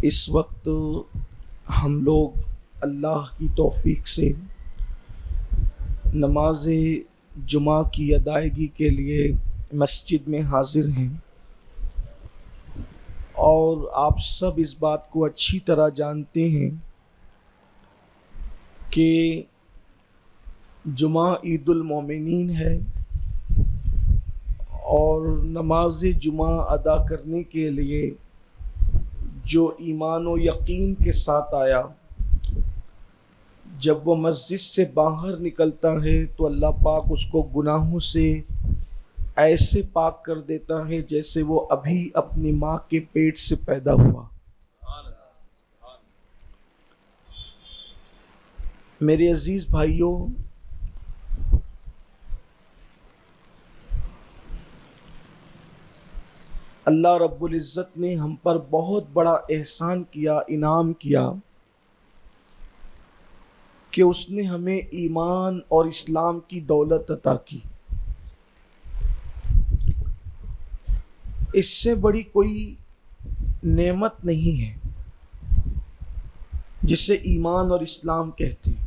اس وقت ہم لوگ اللہ کی توفیق سے نماز جمعہ کی ادائیگی کے لیے مسجد میں حاضر ہیں، اور آپ سب اس بات کو اچھی طرح جانتے ہیں کہ جمعہ عید المومنین ہے، اور نماز جمعہ ادا کرنے کے لیے جو ایمان و یقین کے ساتھ آیا، جب وہ مسجد سے باہر نکلتا ہے تو اللہ پاک اس کو گناہوں سے ایسے پاک کر دیتا ہے جیسے وہ ابھی اپنی ماں کے پیٹ سے پیدا ہوا۔ میرے عزیز بھائیوں، اللہ رب العزت نے ہم پر بہت بڑا احسان کیا، انعام کیا کہ اس نے ہمیں ایمان اور اسلام کی دولت عطا کی۔ اس سے بڑی کوئی نعمت نہیں ہے جسے ایمان اور اسلام کہتے ہیں۔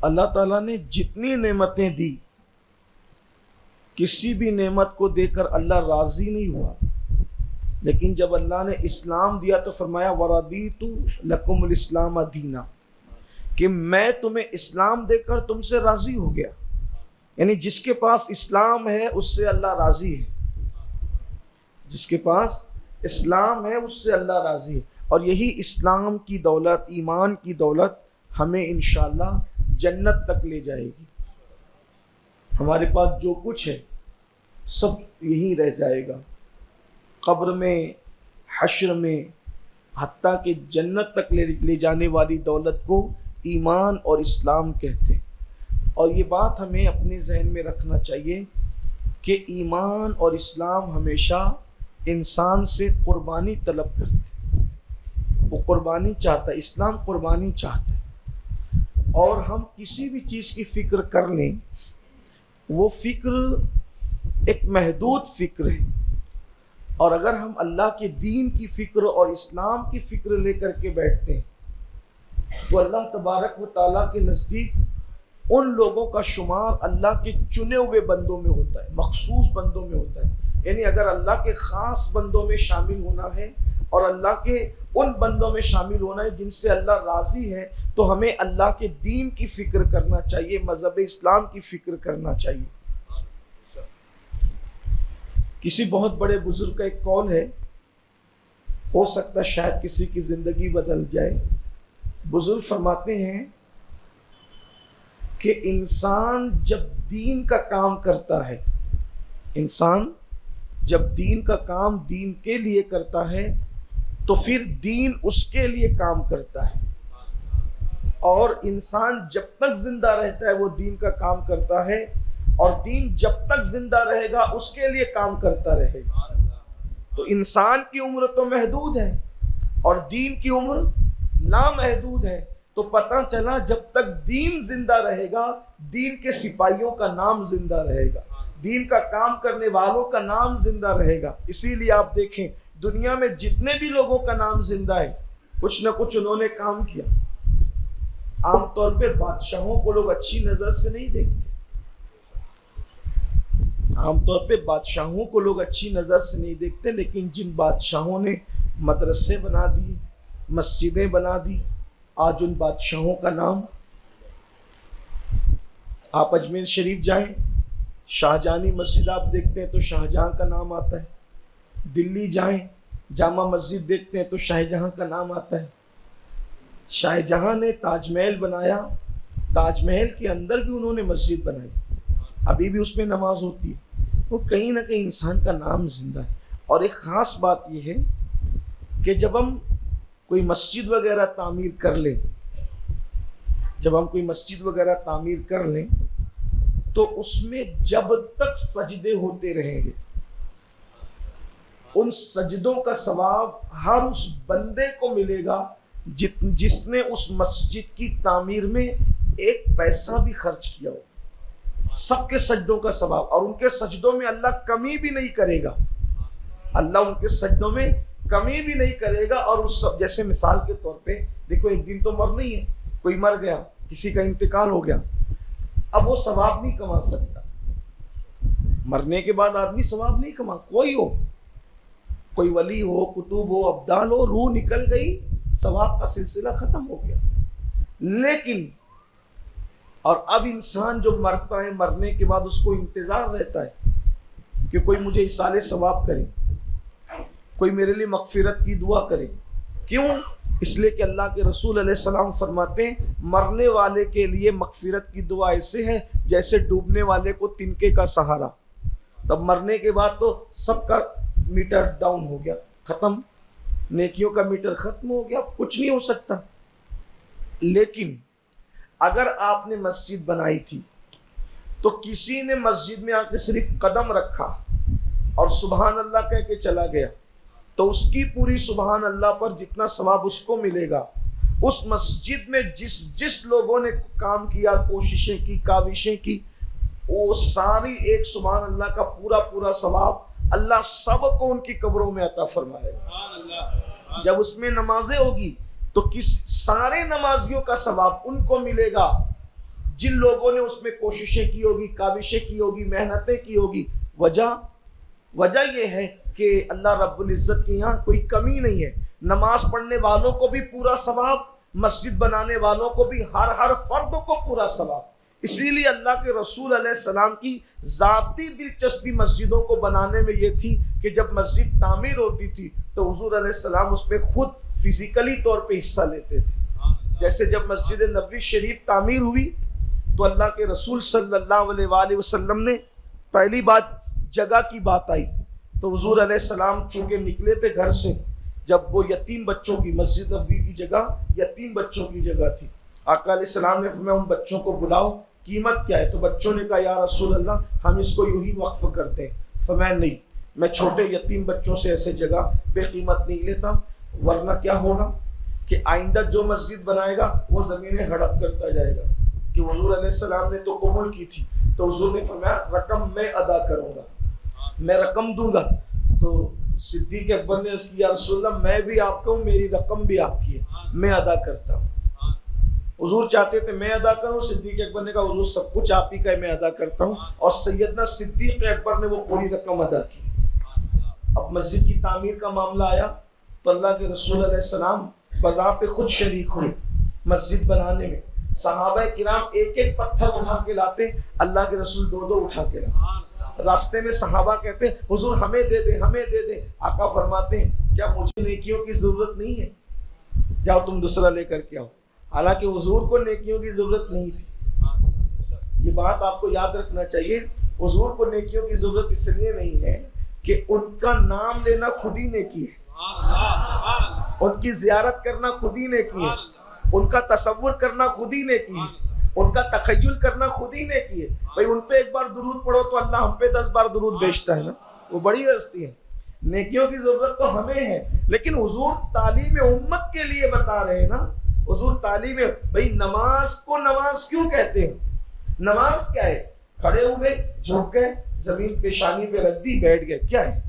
اللہ تعالیٰ نے جتنی نعمتیں دی، کسی بھی نعمت کو دے کر اللہ راضی نہیں ہوا، لیکن جب اللہ نے اسلام دیا تو فرمایا وَرَضِيتُ لَكُمُ الْإِسْلَامَ دِينًا، کہ میں تمہیں اسلام دے کر تم سے راضی ہو گیا۔ یعنی جس کے پاس اسلام ہے اس سے اللہ راضی ہے، جس کے پاس اسلام ہے اس سے اللہ راضی ہے، اور یہی اسلام کی دولت، ایمان کی دولت ہمیں انشاءاللہ جنت تک لے جائے گی۔ ہمارے پاس جو کچھ ہے سب یہی رہ جائے گا، قبر میں، حشر میں، حتیٰ کہ جنت تک لے جانے والی دولت کو ایمان اور اسلام کہتے ہیں۔ اور یہ بات ہمیں اپنے ذہن میں رکھنا چاہیے کہ ایمان اور اسلام ہمیشہ انسان سے قربانی طلب کرتے ہیں، وہ قربانی چاہتا ہے، اسلام قربانی چاہتا ہے۔ اور ہم کسی بھی چیز کی فکر کر لیں، وہ فکر ایک محدود فکر ہے، اور اگر ہم اللہ کے دین کی فکر اور اسلام کی فکر لے کر کے بیٹھتے ہیں تو اللہ تبارک و تعالیٰ کے نزدیک ان لوگوں کا شمار اللہ کے چنے ہوئے بندوں میں ہوتا ہے، مخصوص بندوں میں ہوتا ہے۔ یعنی اگر اللہ کے خاص بندوں میں شامل ہونا ہے اور اللہ کے ان بندوں میں شامل ہونا ہے جن سے اللہ راضی ہے، تو ہمیں اللہ کے دین کی فکر کرنا چاہیے، مذہب اسلام کی فکر کرنا چاہیے۔ کسی بہت بڑے بزرگ کا ایک قول ہے، ہو سکتا شاید کسی کی زندگی بدل جائے۔ بزرگ فرماتے ہیں کہ انسان جب دین کا کام کرتا ہے، انسان جب دین کا کام دین کے لیے کرتا ہے تو پھر دین اس کے لیے کام کرتا ہے، اور انسان جب تک زندہ رہتا ہے وہ دین کا کام کرتا ہے، اور دین جب تک زندہ رہے گا اس کے لیے کام کرتا رہے گا۔ تو انسان کی عمر تو محدود ہے اور دین کی عمر لامحدود ہے، تو پتہ چلا جب تک دین زندہ رہے گا دین کے سپاہیوں کا نام زندہ رہے گا، دین کا کام کرنے والوں کا نام زندہ رہے گا۔ اسی لیے آپ دیکھیں دنیا میں جتنے بھی لوگوں کا نام زندہ ہے، کچھ نہ کچھ انہوں نے کام کیا۔ عام طور پہ بادشاہوں کو لوگ اچھی نظر سے نہیں دیکھتے، عام طور پہ بادشاہوں کو لوگ اچھی نظر سے نہیں دیکھتے، لیکن جن بادشاہوں نے مدرسے بنا دی، مسجدیں بنا دی، آج ان بادشاہوں کا نام، آپ اجمیر شریف جائیں، شاہجہانی مسجد آپ دیکھتے ہیں تو شاہجہاں کا نام آتا ہے، دلی جائیں جامع مسجد دیکھتے ہیں تو شاہجہاں کا نام آتا ہے۔ شاہجہاں نے تاج محل بنایا، تاج محل کے اندر بھی انہوں نے مسجد بنائی، ابھی بھی اس میں نماز ہوتی ہے۔ وہ کہیں نہ کہیں انسان کا نام زندہ ہے۔ اور ایک خاص بات یہ ہے کہ جب ہم کوئی مسجد وغیرہ تعمیر کر لیں، جب ہم کوئی مسجد وغیرہ تعمیر کر لیں تو اس میں جب تک سجدے ہوتے رہیں گے ان سجدوں کا ثواب ہر اس بندے کو ملے گا جس نے اس مسجد کی تعمیر میں ایک پیسہ بھی خرچ کیا ہو، سب کے سجدوں کا ثواب، اور ان کے سجدوں میں اللہ کمی بھی نہیں کرے گا۔ اللہ ان کے سجدوں میں کمی بھی نہیں کرے گا. اور اس جیسے مثال کے طور پہ دیکھو ایک دن تو مرنا ہی ہے, کوئی مر گیا, کسی کا انتقال ہو گیا, اب وہ ثواب نہیں کما سکتا. مرنے کے بعد آدمی ثواب نہیں کما, کوئی ہو, کوئی ولی ہو, کتب ہو, ابدال ہو, روح نکل گئی, ثواب کا سلسلہ ختم ہو گیا. لیکن اور اب انسان جو مرتا ہے, مرنے کے بعد اس کو انتظار رہتا ہے کہ کوئی مجھے ایصال ثواب کرے, کوئی میرے لیے مغفرت کی دعا کرے. کیوں؟ اس لیے کہ اللہ کے رسول علیہ السلام فرماتے ہیں مرنے والے کے لیے مغفرت کی دعا ایسے ہے جیسے ڈوبنے والے کو تنکے کا سہارا. تب مرنے کے بعد تو سب کا میٹر ڈاؤن ہو گیا, ختم, نیکیوں کا میٹر ختم ہو گیا, کچھ نہیں ہو سکتا. لیکن اگر آپ نے مسجد بنائی تھی تو کسی نے مسجد میں آ کے صرف قدم رکھا اور سبحان اللہ کہہ کے چلا گیا, تو اس کی پوری سبحان اللہ پر جتنا ثواب اس کو ملے گا, اس مسجد میں جس لوگوں نے کام کیا, کوششیں کی, کاوشیں کی, وہ ساری ایک سبحان اللہ کا پورا ثواب اللہ سب کو ان کی قبروں میں عطا فرمائے گا. جب اس میں نمازیں ہوگی تو سارے نمازیوں کا ثواب ان کو ملے گا جن لوگوں نے اس میں کوششیں کی ہوگی, کاوشیں کی ہوگی, محنتیں کی ہوگی. وجہ یہ ہے کہ اللہ رب العزت کے یہاں کوئی کمی نہیں ہے. نماز پڑھنے والوں کو بھی پورا ثواب, مسجد بنانے والوں کو بھی, ہر فرد کو پورا ثواب. اسی لیے اللہ کے رسول علیہ السلام کی ذاتی دلچسپی مسجدوں کو بنانے میں یہ تھی کہ جب مسجد تعمیر ہوتی تھی تو حضور علیہ السلام اس پہ خود فزیکلی طور پہ حصہ لیتے تھے. جیسے جب مسجد نبوی شریف تعمیر ہوئی تو اللہ کے رسول صلی اللہ علیہ وآلہ وسلم نے پہلی بات جگہ کی بات آئی تو حضور علیہ السلام چونکہ نکلے تھے گھر سے, جب وہ یتیم بچوں کی, مسجد نبوی کی جگہ یتیم بچوں کی جگہ تھی, آقا علیہ السلام نے فرمایا ان بچوں کو بلاؤ, قیمت کیا ہے؟ تو بچوں نے کہا یا رسول اللہ ہم اس کو یوں ہی وقف کرتے ہیں. فرمایا نہیں, میں چھوٹے یتیم بچوں سے ایسے جگہ بے قیمت نہیں لیتا, ورنہ کیا ہوگا کہ آئندہ جو مسجد بنائے گا وہ زمینیں ہڑپ کرتا جائے گا. کہ حضور علیہ السلام نے تو قبول کی تھی, تو حضور نے فرمایا رقم میں ادا کروں گا, میں رقم دوں گا. تو صدیق اکبر نے اس کی یا رسول اللہ میں بھی آپ کا ہوں, میری رقم بھی آپ کی ہے, میں ادا کرتا ہوں. حضور چاہتے تھے میں ادا کروں, صدیق اکبر نے کہا حضور سب کچھ آپ ہی کا ہے, میں ادا کرتا ہوں. اور سیدنا صدیق اکبر نے وہ پوری رقم ادا کی. اب مسجد کی تعمیر کا معاملہ آیا تو اللہ کے رسول علیہ السلام فضا پہ خود شریک ہوئے مسجد بنانے میں. صحابہ کرام ایک ایک پتھر اٹھا کے لاتے, اللہ کے رسول دو اٹھا کے لاتے. راستے میں صحابہ کہتے حضور ہمیں دے دیں, ہمیں دے دیں. آقا فرماتے ہیں کیا مجھے نیکیوں کی ضرورت نہیں ہے, جاؤ تم دوسرا لے کر کے آؤ. حالانکہ حضور کو نیکیوں کی ضرورت نہیں تھی. یہ بات آپ کو یاد رکھنا چاہیے. حضور کو نیکیوں کی ضرورت اس لیے نہیں ہے کہ ان کا نام لینا خود ہی نیکی ہے, ان کی زیارت کرنا خود ہی نیکی ہے, ان کا تصور کرنا خود ہی نیکی ہے, ان کا تخیل کرنا خود ہی نیکی ہے. بھائی ان پہ ایک بار درود پڑھو تو اللہ ہم پہ 10 بار درود بھیجتا ہے نا, وہ بڑی ہستی ہے. نیکیوں کی ضرورت تو ہمیں ہے, لیکن حضور تعلیم امت کے لیے بتا رہے ہیں نا. حضور تعلیم, بھائی نماز کو نماز کیوں کہتے ہیں؟ نماز کیا ہے؟ کھڑے ہوئے, جھک گئے, زمین پیشانی پہ رکھ دی, بیٹھ گئے, کیا ہے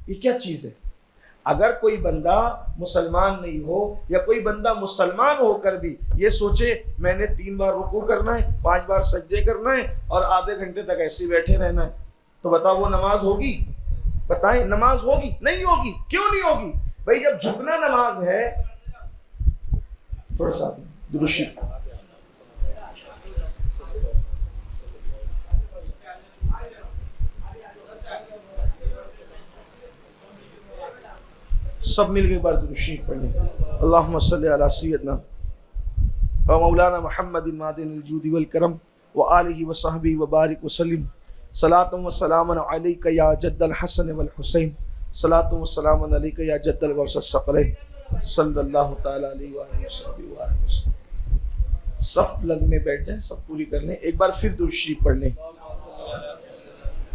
یہ؟ کیا چیز ہے؟ اگر کوئی بندہ مسلمان نہیں ہو یا کوئی بندہ مسلمان ہو کر بھی یہ سوچے میں نے 3 بار رکوع کرنا ہے, 5 بار سجدے کرنا ہے اور آدھے گھنٹے تک ایسے بیٹھے رہنا ہے, تو بتاؤ وہ نماز ہوگی؟ بتائیں نماز ہوگی؟ نہیں ہوگی. کیوں نہیں ہوگی؟ بھائی جب جھکنا نماز ہے. تھوڑا سا درشی سب مل کے بار درشی پڑھیں. اللہم صلی علی سیدنا و مولانا محمد معدن الجود والکرم وآلہ وصحبہ وبارک وسلم. صلاۃ و سلام علیک یا جد الحسن والحسین, صلاۃ و سلام علیک یا جد الغوث الثقلین, صلی اللہ تعالی علیہ وآلہ وسلم. صف لگ میں بیٹھ جائیں, سب پوری کر لیں. ایک بار پھر درود شریف پڑھ لیں.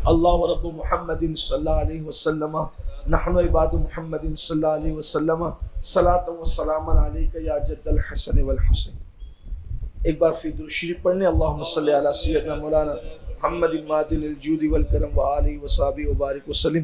اللہ رب محمد صلی اللہ علیہ وسلم نحن عباد محمد صلی اللہ علیہ وسلم صلاۃ و سلام علیک یا جد الحسن والحسین. ایک بار پھر درود شریف پڑھ لیں. اللہم صلی علی سیدنا مولانا محمد معدن الجود والکرم وآلہ وصحبہ وبارک وسلم.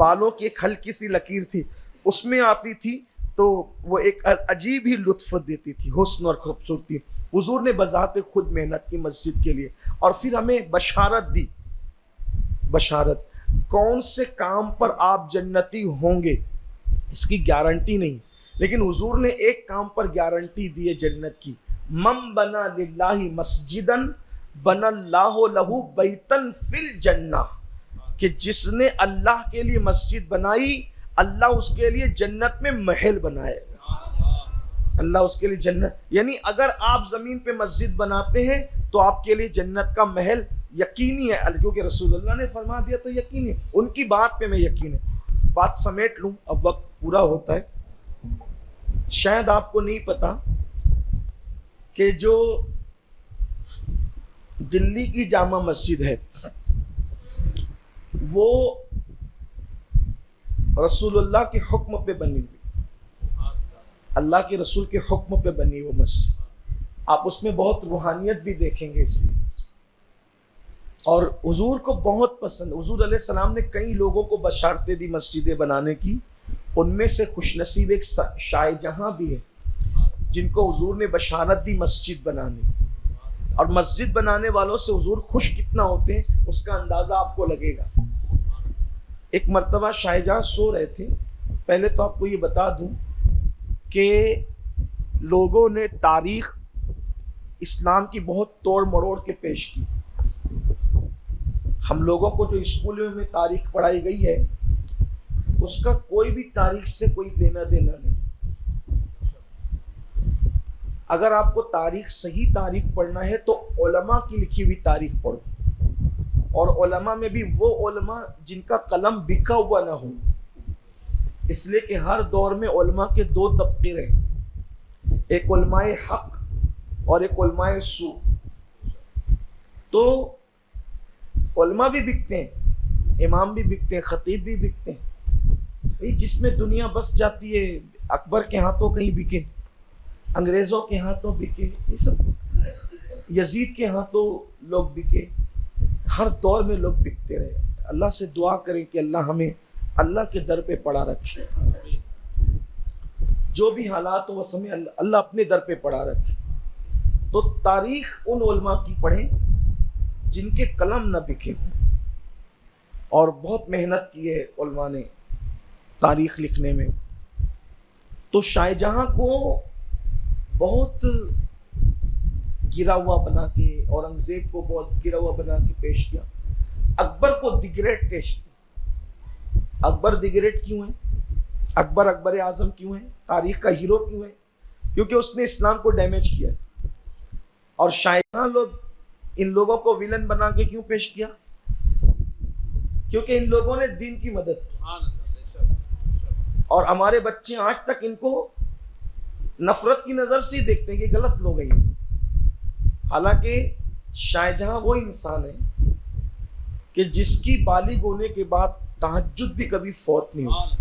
بالوں کی ایک ہلکی سی لکیر تھی، اس میں آتی تھی تو وہ ایک عجیب ہی لطف دیتی تھی، حسن اور خوبصورتی۔ حضور نے بذات خود محنت کی مسجد کے لیے، اور پھر ہمیں بشارت دی، بشارت کون سے کام پر آپ جنتی ہوں گے اس کی گارنٹی نہیں، لیکن حضور نے ایک کام پر گارنٹی دی ہے جنت کی، من بنا للہ مسجدن بنا اللہ لہو بیتن فی الجنہ، کہ جس نے اللہ کے لیے مسجد بنائی اللہ اس کے لیے جنت میں محل بنائے گا، اللہ اس کے لیے جنت، یعنی اگر آپ زمین پہ مسجد بناتے ہیں تو آپ کے لیے جنت کا محل یقینی ہے، کیونکہ رسول اللہ نے فرما دیا تو یقینی ہے، ان کی بات پہ میں یقین ہے۔ بات سمیٹ لوں، اب وقت پورا ہوتا ہے۔ شاید آپ کو نہیں پتا کہ جو دلی کی جامع مسجد ہے وہ رسول اللہ کے حکم پہ بنی ہوئی، اللہ کے رسول کے حکم پہ بنی وہ مسجد، آپ اس میں بہت روحانیت بھی دیکھیں گے اس لیے، اور حضور کو بہت پسند، حضور علیہ السلام نے کئی لوگوں کو بشارتیں دی مسجدیں بنانے کی، ان میں سے خوش نصیب ایک شاہ جہاں بھی ہے جن کو حضور نے بشارت دی مسجد بنانے، اور مسجد بنانے والوں سے حضور خوش کتنا ہوتے ہیں اس کا اندازہ آپ کو لگے گا۔ ایک مرتبہ شاہ جہاں سو رہے تھے، پہلے تو آپ کو یہ بتا دوں کہ لوگوں نے تاریخ اسلام کی بہت توڑ مروڑ کے پیش کی، ہم لوگوں کو جو اسکولوں میں تاریخ پڑھائی گئی ہے اس کا کوئی بھی تاریخ سے کوئی لینا دینا نہیں۔ اگر آپ کو تاریخ صحیح تاریخ پڑھنا ہے تو علماء کی لکھی ہوئی تاریخ پڑھو، اور علماء میں بھی وہ علماء جن کا قلم بکا ہوا نہ ہو، اس لیے کہ ہر دور میں علماء کے دو طبقے رہے، ایک علماء حق اور ایک علماء سو۔ تو علماء بھی بکتے ہیں، امام بھی بکتے ہیں، خطیب بھی بکتے ہیں، جس میں دنیا بس جاتی ہے، اکبر کے ہاتھوں کہیں بکے، انگریزوں کے ہاتھوں بکے، یہ سب یزید کے ہاتھوں لوگ بکے، ہر دور میں لوگ بکتے رہے۔ اللہ سے دعا کریں کہ اللہ ہمیں اللہ کے در پہ پڑا رکھے، جو بھی حالات ہو وہ سمیں اللہ اپنے در پہ پڑا رکھے۔ تو تاریخ ان علماء کی پڑھیں جن کے قلم نہ بکے ہوں، اور بہت محنت کی ہے علماء نے تاریخ لکھنے میں۔ تو شاہ جہاں کو بہت گرا ہوا بنا کے، اورنگزیب کو بہت گرا ہوا بنا کے پیش کیا، اکبر کو دی گریٹ پیش کیا۔ اکبر دی گریٹ کیوں ہے؟ اکبر اعظم کیوں ہے؟ تاریخ کا ہیرو کیوں ہے؟ کیونکہ اس نے اسلام کو ڈیمیج کیا، اور شاہ جہاں لوگ ان لوگوں کو ویلن بنا کے کیوں پیش کیا؟ کیونکہ ان لوگوں نے دین کی مدد کی، اور ہمارے بچے آج تک ان کو نفرت کی نظر سے دیکھتے ہیں کہ غلط لوگ ہیں، حالانکہ شاہ جہاں وہ انسان ہے کہ جس کی بالغ ہونے کے بعد تہجد بھی کبھی فوت نہیں ہوتی۔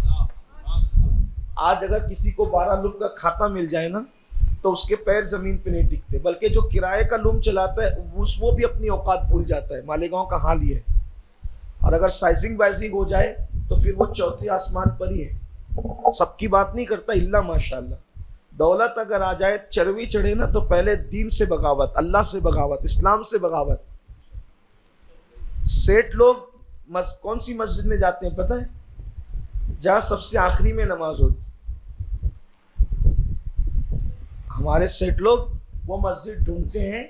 آج اگر کسی کو 12 لوم کا کھاتا مل جائے نا تو اس کے پیر زمین پہ نہیں ٹکتے، بلکہ جو کرائے کا لوم چلاتا ہے وہ بھی اپنی اوقات بھول جاتا ہے۔ مالیگاؤں کا حال یہ ہے، اور اگر سائزنگ وائزنگ ہو جائے تو پھر وہ چوتھے آسمان پر ہی ہے، سب کی بات نہیں کرتا الا ماشاءاللہ۔ دولت اگر آ جائے، چروی چڑھے نا تو پہلے دین سے بغاوت، اللہ سے بغاوت، اسلام سے بغاوت۔ سیٹ لوگ کون سی مسجد میں جاتے ہیں پتہ ہے؟ جہاں سب سے آخری میں نماز ہوتی۔ ہمارے سیٹ لوگ وہ مسجد ڈھونڈتے ہیں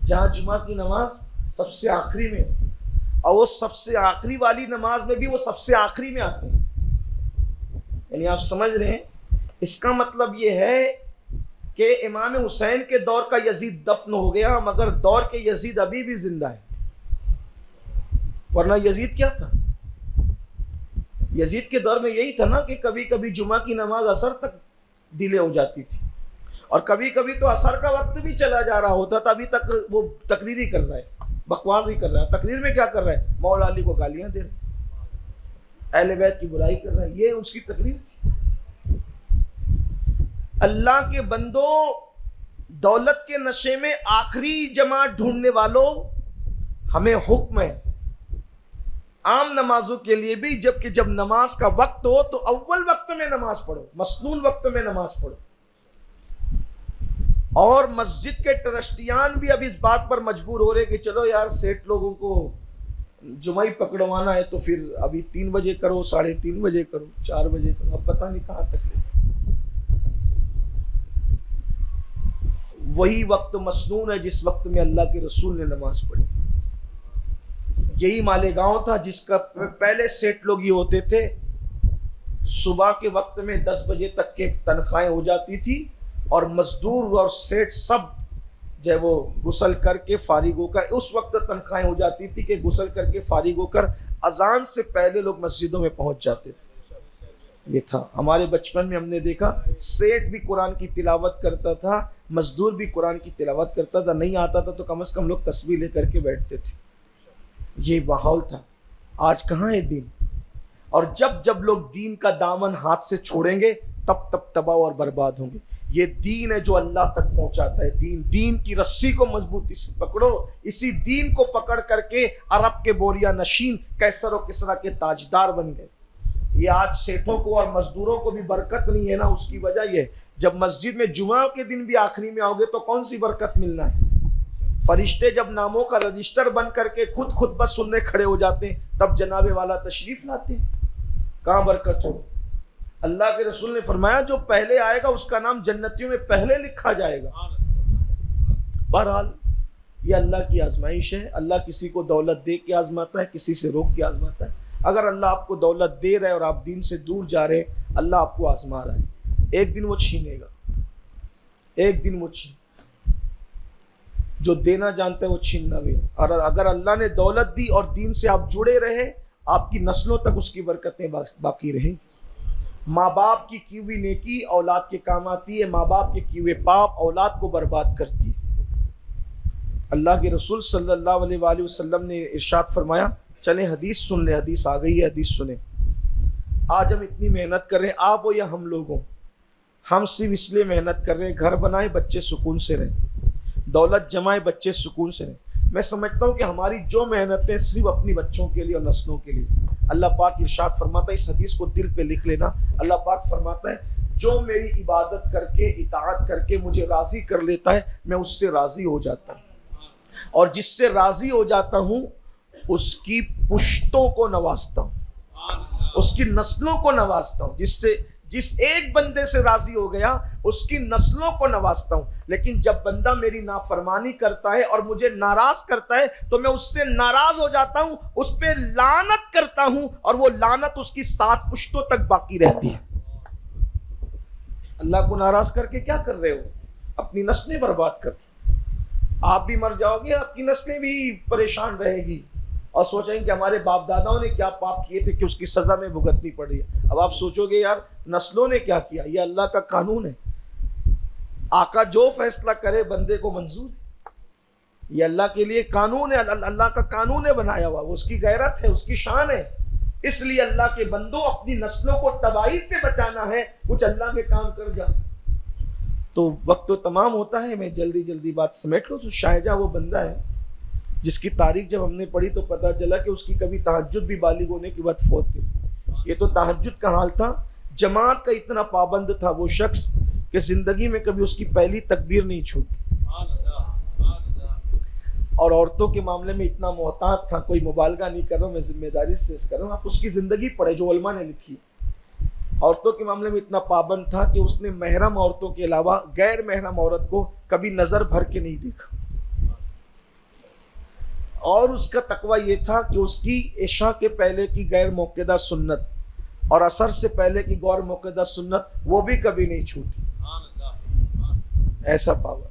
جہاں جمعہ کی نماز سب سے آخری میں ہو، اور وہ سب سے آخری والی نماز میں بھی وہ سب سے آخری میں آتے ہیں۔ یعنی آپ سمجھ رہے ہیں، اس کا مطلب یہ ہے کہ امام حسین کے دور کا یزید دفن ہو گیا، مگر دور کے یزید ابھی بھی زندہ ہے۔ ورنہ یزید کیا تھا؟ یزید کے دور میں یہی تھا نا کہ کبھی کبھی جمعہ کی نماز عصر تک ڈیلے ہو جاتی تھی، اور کبھی کبھی تو عصر کا وقت بھی چلا جا رہا ہوتا تھا، ابھی تک وہ تقریر ہی کر رہا ہے، بکواس ہی کر رہا ہے۔ تقریر میں کیا کر رہا ہے؟ مولا علی کو گالیاں دے رہا ہے، اہل بیت کی برائی کر رہا ہے، یہ اس کی تقریر تھی۔ اللہ کے بندوں، دولت کے نشے میں آخری جماعت ڈھونڈنے والوں، ہمیں حکم ہے، عام نمازوں کے لیے بھی جبکہ جب نماز کا وقت ہو تو اول وقت میں نماز پڑھو، مسنون وقت میں نماز پڑھو. اور مسجد کے ٹرسٹیان بھی اب اس بات پر مجبور ہو رہے کہ چلو یار سیٹ لوگوں کو جمعہ پکڑوانا ہے تو پھر ابھی 3 بجے کرو، 3:30 بجے کرو، 4 بجے کرو، اب پتہ نہیں کہاں تک لے. وہی وقت مسنون ہے جس وقت میں اللہ کے رسول نے نماز پڑھی. یہی مالیگاؤں تھا جس کا پہلے سیٹ لوگ یہ ہوتے تھے، صبح کے وقت میں 10 بجے تک کے تنخواہیں ہو جاتی تھی اور مزدور اور سیٹ سب جب وہ غسل کر کے فارغ ہو کر، اس وقت تنخواہیں ہو جاتی تھی کہ غسل کر کے فارغ ہو کر اذان سے پہلے لوگ مسجدوں میں پہنچ جاتے تھے. یہ تھا ہمارے بچپن میں ہم نے دیکھا سیٹ بھی قرآن کی تلاوت کرتا تھا، مزدور بھی قرآن کی تلاوت کرتا تھا، نہیں آتا تھا تو کم از کم لوگ تسبیح لے کر کے بیٹھتے تھے. یہ ماحول تھا. آج کہاں ہے دین؟ اور جب لوگ دین کا دامن ہاتھ سے چھوڑیں گے تب تباہ اور برباد ہوں گے. یہ دین ہے جو اللہ تک پہنچاتا ہے. دین کی رسی کو مضبوطی سے پکڑو. اسی دین کو پکڑ کر کے عرب کے بوریا نشین کیسر و کسرا کے تاجدار بن گئے. یہ آج سیٹوں کو اور مزدوروں کو بھی برکت نہیں ہے نا، اس کی وجہ یہ جب مسجد میں جمعہ کے دن بھی آخری میں آؤ گے تو کون سی برکت ملنا ہے؟ فرشتے جب ناموں کا رجسٹر بن کر کے خود بس سننے کھڑے ہو جاتے ہیں تب جناب والا تشریف لاتے ہیں. کہاں برکت ہو؟ اللہ کے رسول نے فرمایا جو پہلے آئے گا اس کا نام جنتیوں میں پہلے لکھا جائے گا. بہرحال یہ اللہ کی آزمائش ہے. اللہ کسی کو دولت دے کے آزماتا ہے، کسی سے روک کے آزماتا ہے. اگر اللہ آپ کو دولت دے رہے اور آپ دین سے دور جا رہے، اللہ آپ کو آزما رہا ہے. ایک دن وہ چھینے گا، ایک دن وہ جو دینا جانتا ہے وہ چھیننا بھی. اور اگر اللہ نے دولت دی اور دین سے آپ جڑے رہے، آپ کی نسلوں تک اس کی برکتیں باقی رہیں گی. ماں باپ کی کی ہوئی نیکی اولاد کے کام آتی ہے، ماں باپ کے کیے ہوئے پاپ اولاد کو برباد کرتی ہے. اللہ کے رسول صلی اللہ علیہ وآلہ وسلم نے ارشاد فرمایا، چلیں حدیث سن لیں، حدیث آ گئی ہے، حدیث سنیں. آج ہم اتنی محنت کر رہے ہیں، آپ ہو یا ہم لوگ ہوں، ہم صرف اس لیے محنت کر رہے ہیں گھر بنائیں بچے سکون سے رہیں، دولت جمائیں بچے سکون سے رہیں. میں سمجھتا ہوں کہ ہماری جو محنتیں صرف اپنی بچوں کے لیے اور نسلوں کے لیے. اللہ پاک ارشاد فرماتا ہے، اس حدیث کو دل پہ لکھ لینا، اللہ پاک فرماتا ہے جو میری عبادت کر کے اطاعت کر کے مجھے راضی کر لیتا ہے میں اس سے راضی ہو جاتا ہوں، اور جس سے راضی ہو جاتا ہوں اس کی پشتوں کو نوازتا ہوں، اس کی نسلوں کو نوازتا ہوں. جس ایک بندے سے راضی ہو گیا اس کی نسلوں کو نوازتا ہوں. لیکن جب بندہ میری نافرمانی کرتا ہے اور مجھے ناراض کرتا ہے تو میں اس سے ناراض ہو جاتا ہوں، اس پہ لعنت کرتا ہوں اور وہ لعنت اس کی 7 پشتوں تک باقی رہتی ہے. اللہ کو ناراض کر کے کیا کر رہے ہو؟ اپنی نسلیں برباد کر. آپ بھی مر جاؤ گے، آپ کی نسلیں بھی پریشان رہے گی اور سوچیں کہ ہمارے باپ داداؤں نے کیا پاپ کیے تھے کہ اس کی سزا میں بھگتنی پڑی ہے. اب آپ سوچو گے یار نسلوں نے کیا کیا. یہ اللہ کا قانون ہے. آقا جو فیصلہ کرے بندے کو منظور ہے. یہ اللہ کے لیے قانون ہے، اللہ کا قانون ہے بنایا ہوا، وہ اس کی غیرت ہے، اس کی شان ہے. اس لیے اللہ کے بندوں اپنی نسلوں کو تباہی سے بچانا ہے، کچھ اللہ کے کام کر جاؤ. تو وقت تو تمام ہوتا ہے، میں جلدی بات سمیٹ لوں. تو شاہجہاں وہ بندہ ہے جس کی تاریخ جب ہم نے پڑھی تو پتہ چلا کہ اس کی کبھی تہجد بھی بالغ ہونے کے بعد فوت ہوئی. یہ تو تہجد کا حال تھا. جماعت کا اتنا پابند تھا وہ شخص کہ زندگی میں کبھی اس کی پہلی تکبیر نہیں چھوٹی، اور عورتوں کے معاملے میں اتنا محتاط تھا. کوئی مبالغہ نہیں کر رہا ہوں، میں ذمہ داری سے کر رہا ہوں. آپ اس کی زندگی پڑھے جو علماء نے لکھی. عورتوں کے معاملے میں اتنا پابند تھا کہ اس نے محرم عورتوں کے علاوہ غیر محرم عورت کو کبھی نظر بھر کے نہیں دیکھا. اور اس کا تقوی یہ تھا کہ اس کی عشاء کے پہلے کی غیر موقدہ سنت اور عصر سے پہلے کی غیر موقدہ سنت وہ بھی کبھی نہیں چھوٹی. ایسا پاور.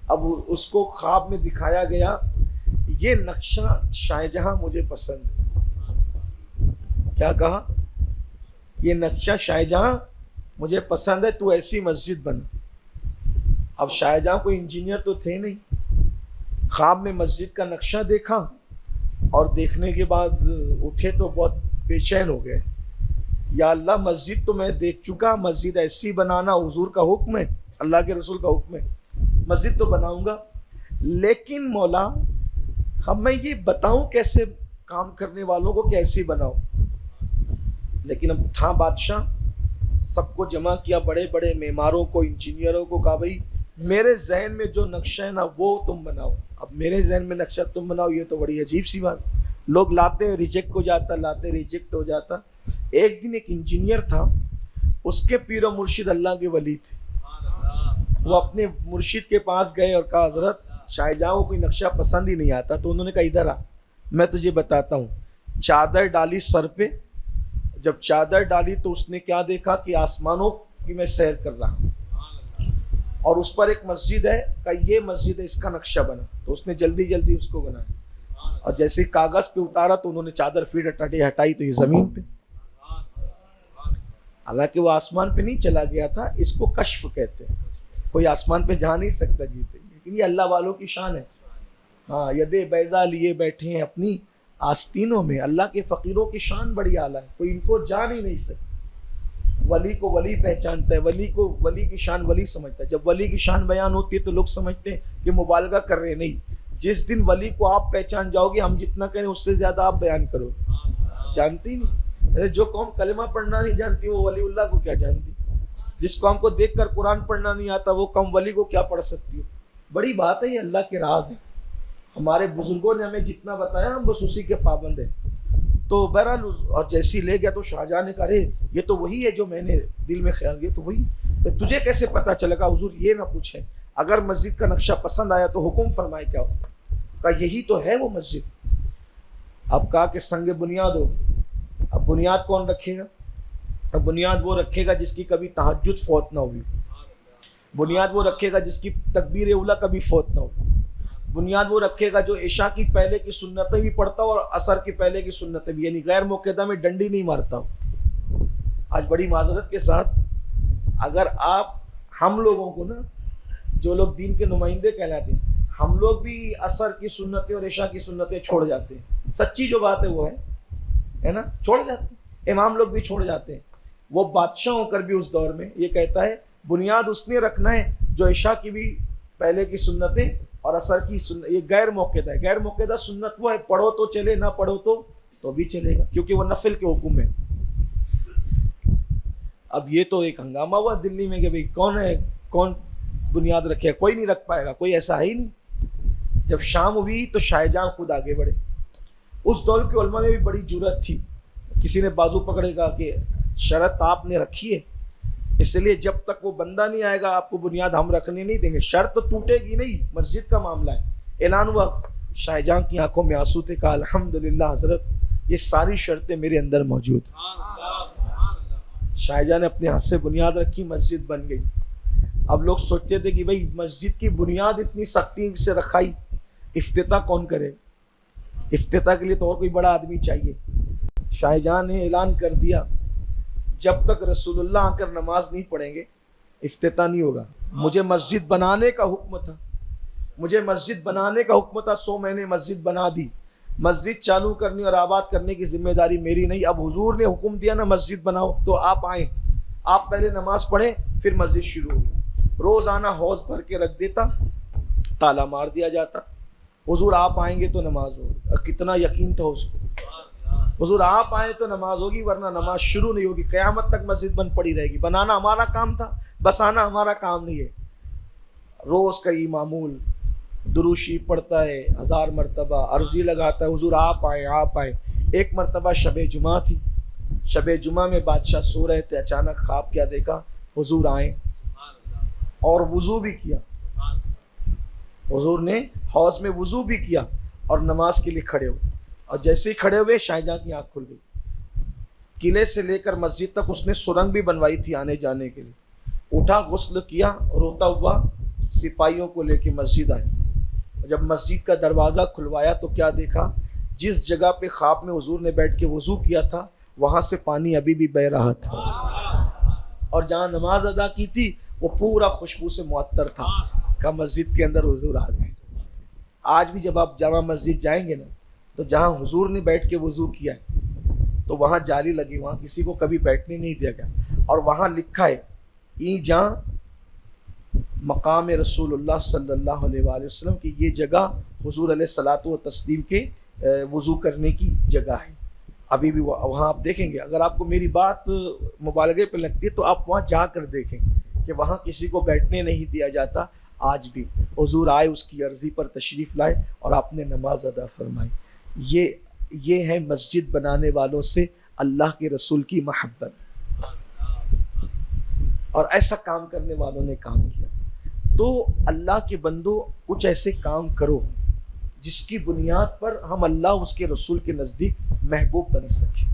اب اس کو خواب میں دکھایا گیا، یہ نقشہ شاہجہاں مجھے پسند ہے. کیا کہا؟ یہ نقشہ شاہجہاں مجھے پسند ہے، تو ایسی مسجد بنا. اب شاہجہاں کوئی انجینئر تو تھے نہیں. خواب میں مسجد کا نقشہ دیکھا اور دیکھنے کے بعد اٹھے تو بہت بے چین ہو گئے. یا اللہ میں تو میں دیکھ چکا، مسجد ایسی بنانا حضور کا حکم ہے، اللہ کے رسول کا حکم ہے، مسجد تو بناؤں گا، لیکن مولا اب میں یہ بتاؤں کیسے کام کرنے والوں کو کیسے بناؤ. لیکن اب تھا بادشاہ، سب کو جمع کیا، بڑے بڑے معماروں کو، انجینئروں کو، کہا بھائی میرے ذہن میں جو نقشہ ہے نا وہ تم بناؤ. اب میرے ذہن میں نقشہ تم بناؤ، یہ تو بڑی عجیب سی بات. لوگ لاتے ریجیکٹ ہو جاتا، لاتے ریجیکٹ ہو جاتا. ایک دن ایک انجینئر تھا، اس کے پیر و مرشد اللہ کے ولی تھے. وہ اپنے مرشد کے پاس گئے اور کہا حضرت شاہ جہاں کو کوئی نقشہ پسند ہی نہیں آتا. تو انہوں نے کہا ادھر آ، میں تجھے بتاتا ہوں. چادر ڈالی سر پہ، جب چادر ڈالی تو اس نے کیا دیکھا کہ آسمانوں کی میں سیر کر رہا ہوں اور اس پر ایک مسجد ہے، کہ یہ مسجد ہے، اس کا نقشہ بنا. تو اس نے جلدی جلدی اس کو بنایا اور جیسے ہی کاغذ پہ اتارا تو انہوں نے چادر پھر ہٹائی تو یہ زمین پہ. حالانکہ وہ آسمان پہ نہیں چلا گیا تھا، اس کو کشف کہتے ہیں. کوئی آسمان پہ جا نہیں سکتا جیتے، لیکن یہ اللہ والوں کی شان ہے. ہاں، یدے بیضا لیے بیٹھے ہیں اپنی آستینوں میں. اللہ کے فقیروں کی شان بڑی اعلیٰ ہے، کوئی ان کو جان ہی نہیں سکتا. ولی کو ولی پہچانتا ہے، ولی کو ولی کی شان ولی سمجھتا ہے. جب ولی کی شان بیان ہوتی ہے تو لوگ سمجھتے ہیں کہ مبالغہ کر رہے. نہیں، جس دن ولی کو آپ پہچان جاؤ گے، ہم جتنا کہیں اس سے زیادہ آپ بیان کرو. جانتے ہی نہیں. جو قوم کلمہ پڑھنا نہیں جانتی وہ ولی اللہ کو کیا جانتی. جس قوم کو دیکھ کر قرآن پڑھنا نہیں آتا وہ قوم ولی کو کیا پڑھ سکتی ہو. بڑی بات ہے، یہ اللہ کے راز ہے. ہمارے بزرگوں نے ہمیں جتنا بتایا ہم بس اسی کے پابند ہیں. تو بہرحال اور جیسی لے گیا تو شاہجہاں نے کہا ارے یہ تو وہی ہے جو میں نے دل میں خیال کیا. تو وہی تجھے کیسے پتا چلے گا؟ حضور یہ نہ پوچھیں، اگر مسجد کا نقشہ پسند آیا تو حکم فرمائے. کیا ہو؟ کہا یہی تو ہے وہ مسجد. اب کہا کہ سنگ بنیاد ہو. اب بنیاد کون رکھے گا؟ اب بنیاد وہ رکھے گا جس کی کبھی تہجد فوت نہ ہوئی. بنیاد وہ رکھے گا جس کی تکبیر اولیٰ کبھی فوت نہ ہو. بنیاد وہ رکھے گا جو عشاء کی پہلے کی سنتیں بھی پڑھتا ہو اور عصر کی پہلے کی سنتیں بھی، یعنی غیر موقعہ میں ڈنڈی نہیں مارتا ہو. آج بڑی معذرت کے ساتھ اگر آپ ہم لوگوں کو نا، جو لوگ دین کے نمائندے کہلاتے ہیں، ہم لوگ بھی عصر کی سنتیں اور عشاء کی سنتیں چھوڑ جاتے ہیں. سچی جو بات ہے وہ ہے نا، چھوڑ جاتے ہیں. امام لوگ بھی چھوڑ جاتے ہیں. وہ بادشاہ ہو کر بھی اس دور میں یہ کہتا ہے بنیاد اس نے رکھنا ہے جو عشاء کی بھی پہلے کی سنتیں اور عصر کی سنت. یہ غیر موقعہ ہے. غیر موقعہ سنت وہ ہے پڑھو تو چلے، نہ پڑھو تو بھی چلے گا، کیونکہ وہ نفل کے حکم ہے. اب یہ تو ایک ہنگامہ ہوا دلی میں کہ بھئی کون بنیاد رکھے. کوئی نہیں رکھ پائے گا، کوئی ایسا ہے ہی نہیں. جب شام ہوئی تو شاہجہاں خود آگے بڑھے. اس دور کے علماء میں بھی بڑی جرأت تھی. کسی نے بازو پکڑے گا کہ شرط آپ نے رکھی ہے، اس لیے جب تک وہ بندہ نہیں آئے گا آپ کو بنیاد ہم رکھنے نہیں دیں گے. شرط ٹوٹے گی نہیں، مسجد کا معاملہ ہے. اعلان ہوا، شاہجہاں کی آنکھوں میں آنسو تھے. کہا الحمدللہ حضرت یہ ساری شرطیں میرے اندر موجود. شاہجہاں نے اپنے ہاتھ سے بنیاد رکھی، مسجد بن گئی. اب لوگ سوچتے تھے کہ بھائی مسجد کی بنیاد اتنی سختی سے رکھائی، افتتاح کون کرے؟ افتتاح کے لیے تو اور کوئی بڑا آدمی چاہیے. شاہجہاں نے اعلان کر دیا جب تک رسول اللہ آ کر نماز نہیں پڑھیں گے افتتاح نہیں ہوگا. مجھے مسجد بنانے کا حکم تھا، مجھے مسجد بنانے کا حکم تھا. 100 مہینے مسجد بنا دی. مسجد چالو کرنے اور آباد کرنے کی ذمہ داری میری نہیں. اب حضور نے حکم دیا نا مسجد بناؤ تو آپ آئیں، آپ پہلے نماز پڑھیں پھر مسجد شروع ہوگی. روزانہ حوض بھر کے رکھ دیتا، تالا مار دیا جاتا. حضور آپ آئیں گے تو نماز ہوگی. کتنا یقین تھا اس کو. حضور آپ آئیں تو نماز ہوگی ورنہ نماز شروع نہیں ہوگی. قیامت تک مسجد بند پڑی رہے گی. بنانا ہمارا کام تھا، بسانا ہمارا کام نہیں ہے. روز کا یہ معمول، دروشی پڑھتا ہے 1000 مرتبہ، عرضی لگاتا ہے حضور آپ آئیں آپ آئیں. ایک مرتبہ شب جمعہ تھی. شب جمعہ میں بادشاہ سو رہے تھے، اچانک خواب کیا دیکھا حضور آئیں اور وضو بھی کیا. حضور نے حوض میں وضو بھی کیا اور نماز کے لیے کھڑے ہوئے. اور جیسے ہی کھڑے ہوئے شاہجہاں کی آنکھ کھل گئی. قلعے سے لے کر مسجد تک اس نے سرنگ بھی بنوائی تھی آنے جانے کے لیے. اٹھا، غسل کیا، روتا ہوا سپاہیوں کو لے کے مسجد آئے. جب مسجد کا دروازہ کھلوایا تو کیا دیکھا؟ جس جگہ پہ خواب میں حضور نے بیٹھ کے وضو کیا تھا وہاں سے پانی ابھی بھی بہہ رہا تھا، اور جہاں نماز ادا کی تھی وہ پورا خوشبو سے معطر تھا. کہ مسجد کے اندر حضور آ گئے. آج بھی جب آپ جامع مسجد جائیں گے نا تو جہاں حضور نے بیٹھ کے وضو کیا ہے تو وہاں جالی لگی، وہاں کسی کو کبھی بیٹھنے نہیں دیا گیا. اور وہاں لکھا ہے ای جہاں مقام رسول اللہ صلی اللہ علیہ وآلہ وسلم کی یہ جگہ حضور علیہ الصلوۃ و تسلیم کے وضو کرنے کی جگہ ہے، ابھی بھی وہاں آپ دیکھیں گے، اگر آپ کو میری بات مبالغے پہ لگتی ہے تو آپ وہاں جا کر دیکھیں کہ وہاں کسی کو بیٹھنے نہیں دیا جاتا، آج بھی حضور آئے اس کی عرضی پر تشریف لائے اور آپ نے نماز ادا فرمائی۔ یہ ہے مسجد بنانے والوں سے اللہ کے رسول کی محبت، اور ایسا کام کرنے والوں نے کام کیا۔ تو اللہ کے بندو کچھ ایسے کام کرو جس کی بنیاد پر ہم اللہ اس کے رسول کے نزدیک محبوب بن سکیں۔